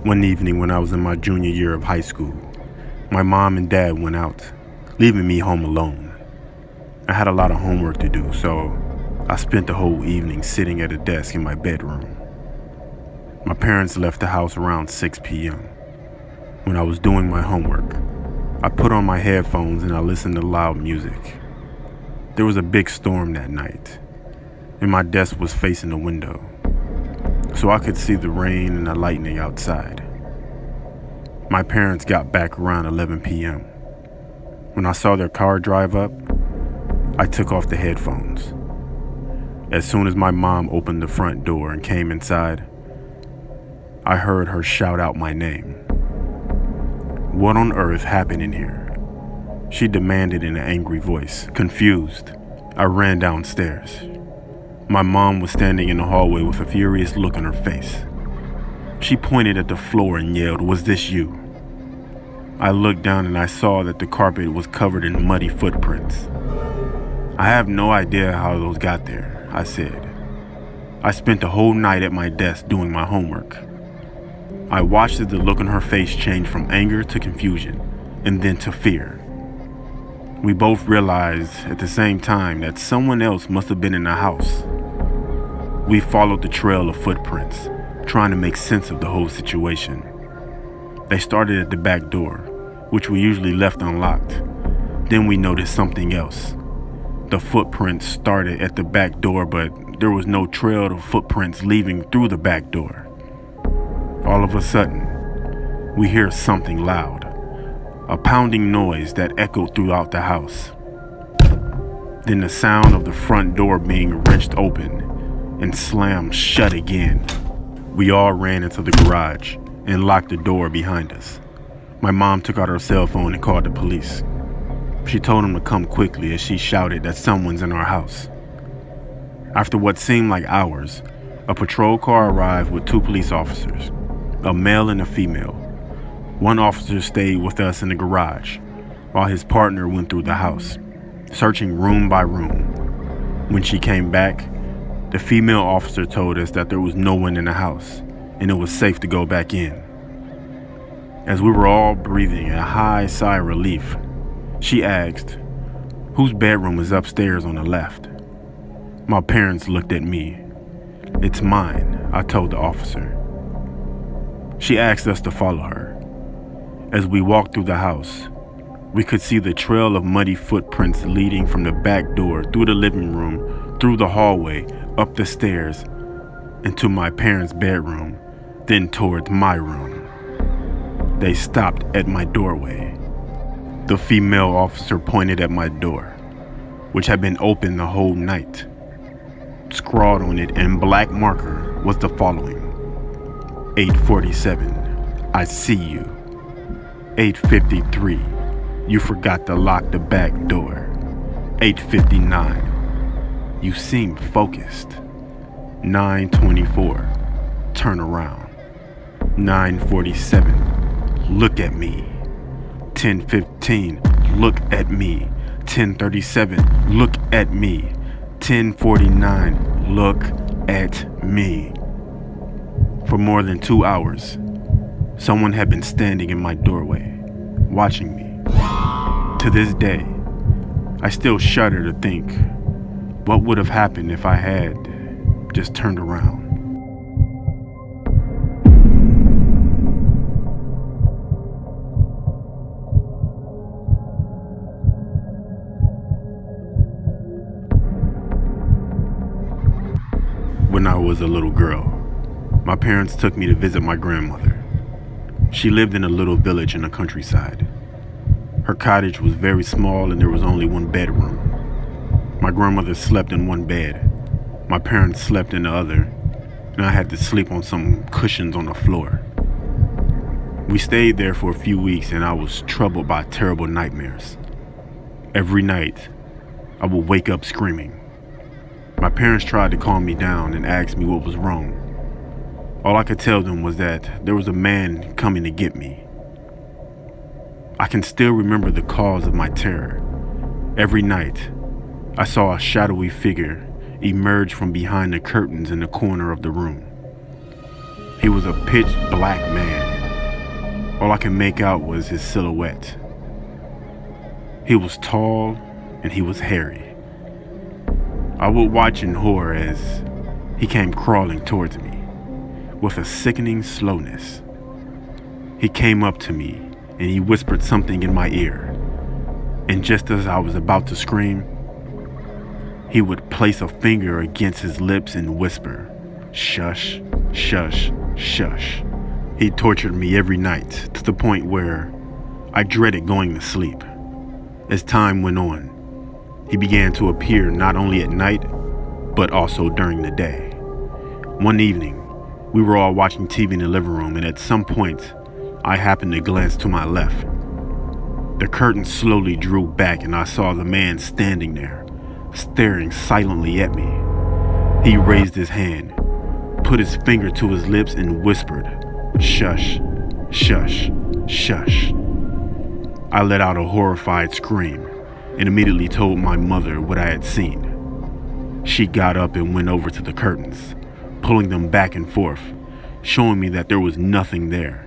One evening when I was in my junior year of high school, my mom and dad went out, leaving me home alone. I had a lot of homework to do, so I spent the whole evening sitting at a desk in my bedroom. My parents left the house around 6 p.m. When I was doing my homework, I put on my headphones and I listened to loud music. There was a big storm that night, and my desk was facing the window, so I could see the rain and the lightning outside. My parents got back around 11 p.m. When I saw their car drive up, I took off the headphones. As soon as my mom opened the front door and came inside, I heard her shout out my name. "What on earth happened in here?" she demanded in an angry voice. Confused, I ran downstairs. My mom was standing in the hallway with a furious look on her face. She pointed at the floor and yelled, "Was this you?" I looked down and I saw that the carpet was covered in muddy footprints. "I have no idea how those got there," I said. "I spent the whole night at my desk doing my homework." I watched as the look on her face changed from anger to confusion and then to fear. We both realized at the same time that someone else must have been in the house. We followed the trail of footprints, trying to make sense of the whole situation. They started at the back door, which we usually left unlocked. Then we noticed something else. The footprints started at the back door, but there was no trail of footprints leaving through the back door. All of a sudden, we hear something loud, a pounding noise that echoed throughout the house. Then the sound of the front door being wrenched open and slammed shut again. We all ran into the garage and locked the door behind us. My mom took out her cell phone and called the police. She told them to come quickly as she shouted that someone's in our house. After what seemed like hours, a patrol car arrived with 2 police officers, a male and a female. One officer stayed with us in the garage, while his partner went through the house, searching room by room. When she came back, the female officer told us that there was no one in the house, and it was safe to go back in. As we were all breathing a high sigh of relief, she asked, "Whose bedroom is upstairs on the left?" My parents looked at me. "It's mine," I told the officer. She asked us to follow her. As we walked through the house, we could see the trail of muddy footprints leading from the back door through the living room, through the hallway, up the stairs, into my parents' bedroom, then towards my room. They stopped at my doorway. The female officer pointed at my door, which had been open the whole night. Scrawled on it in black marker was the following: 8:47, I see you. 8:53, you forgot to lock the back door. 8:59, you seem focused. 9:24, turn around. 9:47, look at me. 10:15, look at me. 10:37, look at me. 10:49, look at me. For more than 2 hours, someone had been standing in my doorway, watching me. To this day, I still shudder to think what would have happened if I had just turned around. When I was a little girl, my parents took me to visit my grandmother. She lived in a little village in the countryside. Her cottage was very small and there was only one bedroom. My grandmother slept in one bed. My parents slept in the other, and I had to sleep on some cushions on the floor. We stayed there for a few weeks and I was troubled by terrible nightmares. Every night, I would wake up screaming. My parents tried to calm me down and asked me what was wrong. All I could tell them was that there was a man coming to get me. I can still remember the cause of my terror. Every night, I saw a shadowy figure emerge from behind the curtains in the corner of the room. He was a pitch black man All I could make out was his silhouette. He was tall and he was hairy. I would watch in horror as he came crawling towards me with a sickening slowness. He came up to me and he whispered something in my ear. And just as I was about to scream, he would place a finger against his lips and whisper, "Shush, shush, shush." He tortured me every night to the point where I dreaded going to sleep. As time went on, he began to appear not only at night, but also during the day. One evening, we were all watching TV in the living room, and at some point, I happened to glance to my left. The curtain slowly drew back and I saw the man standing there, staring silently at me. He raised his hand, put his finger to his lips and whispered, "Shush, shush, shush." I let out a horrified scream and immediately told my mother what I had seen. She got up and went over to the curtains, pulling them back and forth, showing me that there was nothing there.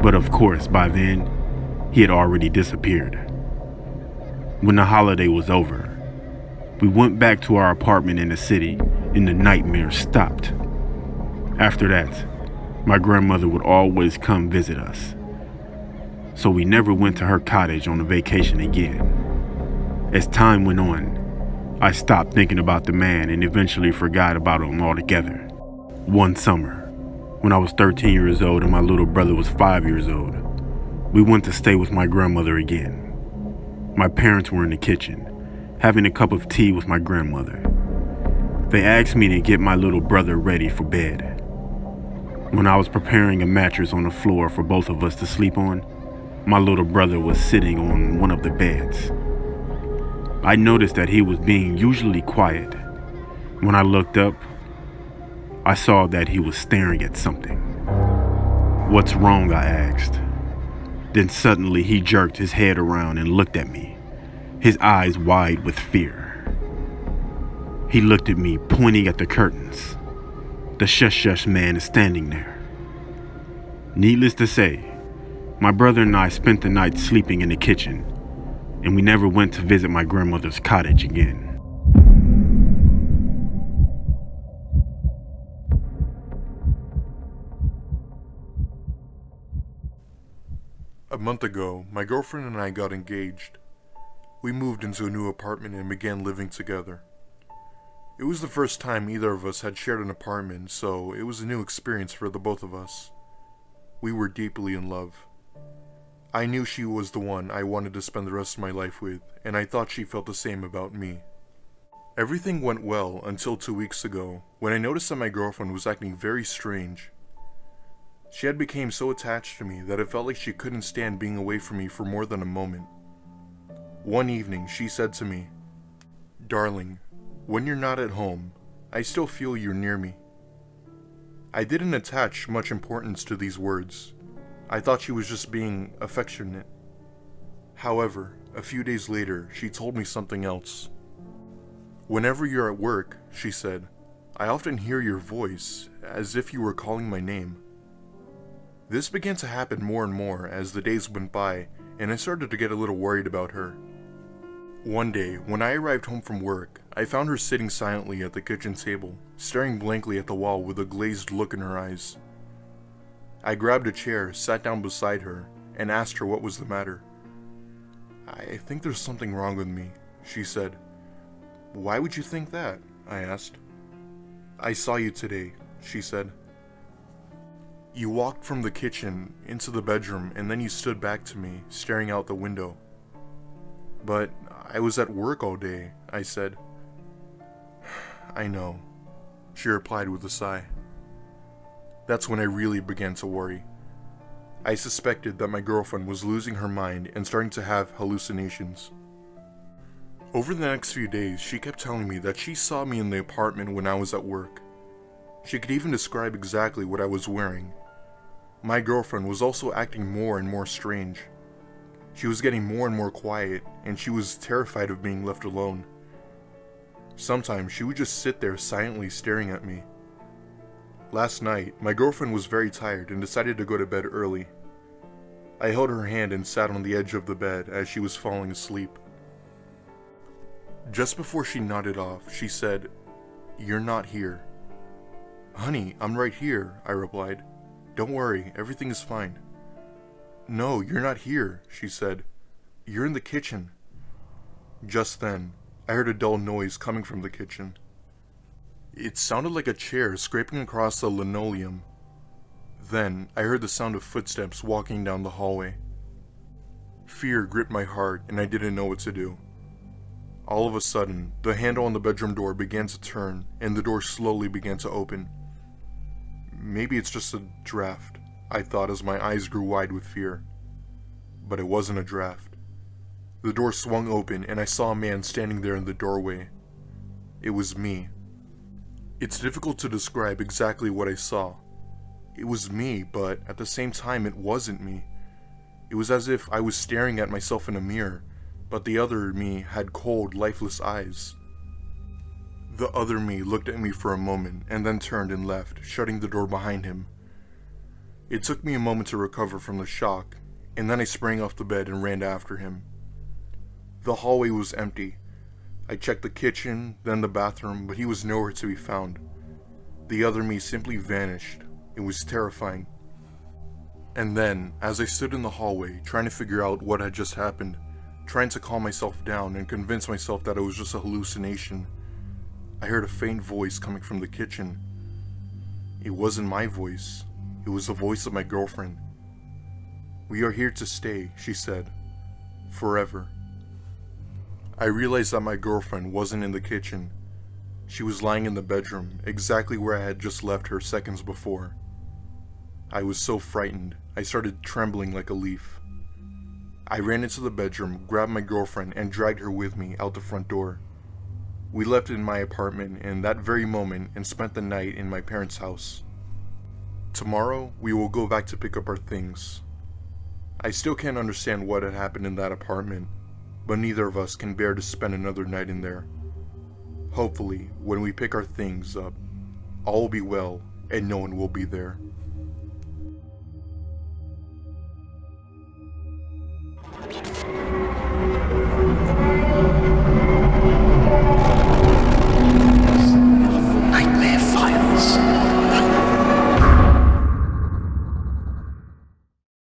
But of course, by then, he had already disappeared. When the holiday was over, we went back to our apartment in the city and the nightmare stopped. After that, my grandmother would always come visit us. So we never went to her cottage on a vacation again. As time went on, I stopped thinking about the man and eventually forgot about him altogether. One summer, when I was 13 years old and my little brother was 5 years old, we went to stay with my grandmother again. My parents were in the kitchen, having a cup of tea with my grandmother. They asked me to get my little brother ready for bed. When I was preparing a mattress on the floor for both of us to sleep on, my little brother was sitting on one of the beds. I noticed that he was being usually quiet. When I looked up, I saw that he was staring at something. "What's wrong?" I asked. Then suddenly he jerked his head around and looked at me, his eyes wide with fear. He looked at me, pointing at the curtains. The shush-shush man is standing there. Needless to say, my brother and I spent the night sleeping in the kitchen, and we never went to visit my grandmother's cottage again. A month ago, my girlfriend and I got engaged. We moved into a new apartment and began living together. It was the first time either of us had shared an apartment, so it was a new experience for the both of us. We were deeply in love. I knew she was the one I wanted to spend the rest of my life with, and I thought she felt the same about me. Everything went well until 2 weeks ago, when I noticed that my girlfriend was acting very strange. She had become so attached to me that it felt like she couldn't stand being away from me for more than a moment. One evening, she said to me, "Darling, when you're not at home, I still feel you're near me." I didn't attach much importance to these words. I thought she was just being affectionate. However, a few days later, she told me something else. "Whenever you're at work," she said, "I often hear your voice, as if you were calling my name." This began to happen more and more as the days went by, and I started to get a little worried about her. One day, when I arrived home from work, I found her sitting silently at the kitchen table, staring blankly at the wall with a glazed look in her eyes. I grabbed a chair, sat down beside her, and asked her what was the matter. "I think there's something wrong with me," she said. "Why would you think that?" I asked. "I saw you today," she said. "You walked from the kitchen into the bedroom and then you stood back to me, staring out the window." "But I was at work all day," I said. "I know," she replied with a sigh. That's when I really began to worry. I suspected that my girlfriend was losing her mind and starting to have hallucinations. Over the next few days, she kept telling me that she saw me in the apartment when I was at work. She could even describe exactly what I was wearing. My girlfriend was also acting more and more strange. She was getting more and more quiet, and she was terrified of being left alone. Sometimes she would just sit there silently staring at me. Last night, my girlfriend was very tired and decided to go to bed early. I held her hand and sat on the edge of the bed as she was falling asleep. Just before she nodded off, she said, "You're not here." "Honey, I'm right here," I replied. "Don't worry, everything is fine." "No, you're not here," she said. "You're in the kitchen." Just then, I heard a dull noise coming from the kitchen. It sounded like a chair scraping across the linoleum. Then, I heard the sound of footsteps walking down the hallway. Fear gripped my heart and I didn't know what to do. All of a sudden, the handle on the bedroom door began to turn and the door slowly began to open. Maybe it's just a draft, I thought as my eyes grew wide with fear. But it wasn't a draft. The door swung open and I saw a man standing there in the doorway. It was me. It's difficult to describe exactly what I saw. It was me, but at the same time it wasn't me. It was as if I was staring at myself in a mirror, but the other me had cold, lifeless eyes. The other me looked at me for a moment and then turned and left, shutting the door behind him. It took me a moment to recover from the shock, and then I sprang off the bed and ran after him. The hallway was empty. I checked the kitchen, then the bathroom, but he was nowhere to be found. The other me simply vanished. It was terrifying. And then, as I stood in the hallway, trying to figure out what had just happened, trying to calm myself down and convince myself that it was just a hallucination, I heard a faint voice coming from the kitchen. It wasn't my voice. It was the voice of my girlfriend. "We are here to stay," she said. "Forever." I realized that my girlfriend wasn't in the kitchen. She was lying in the bedroom, exactly where I had just left her seconds before. I was so frightened, I started trembling like a leaf. I ran into the bedroom, grabbed my girlfriend, and dragged her with me out the front door. We left in my apartment in that very moment and spent the night in my parents' house. Tomorrow, we will go back to pick up our things. I still can't understand what had happened in that apartment, but neither of us can bear to spend another night in there. Hopefully, when we pick our things up, all will be well and no one will be there.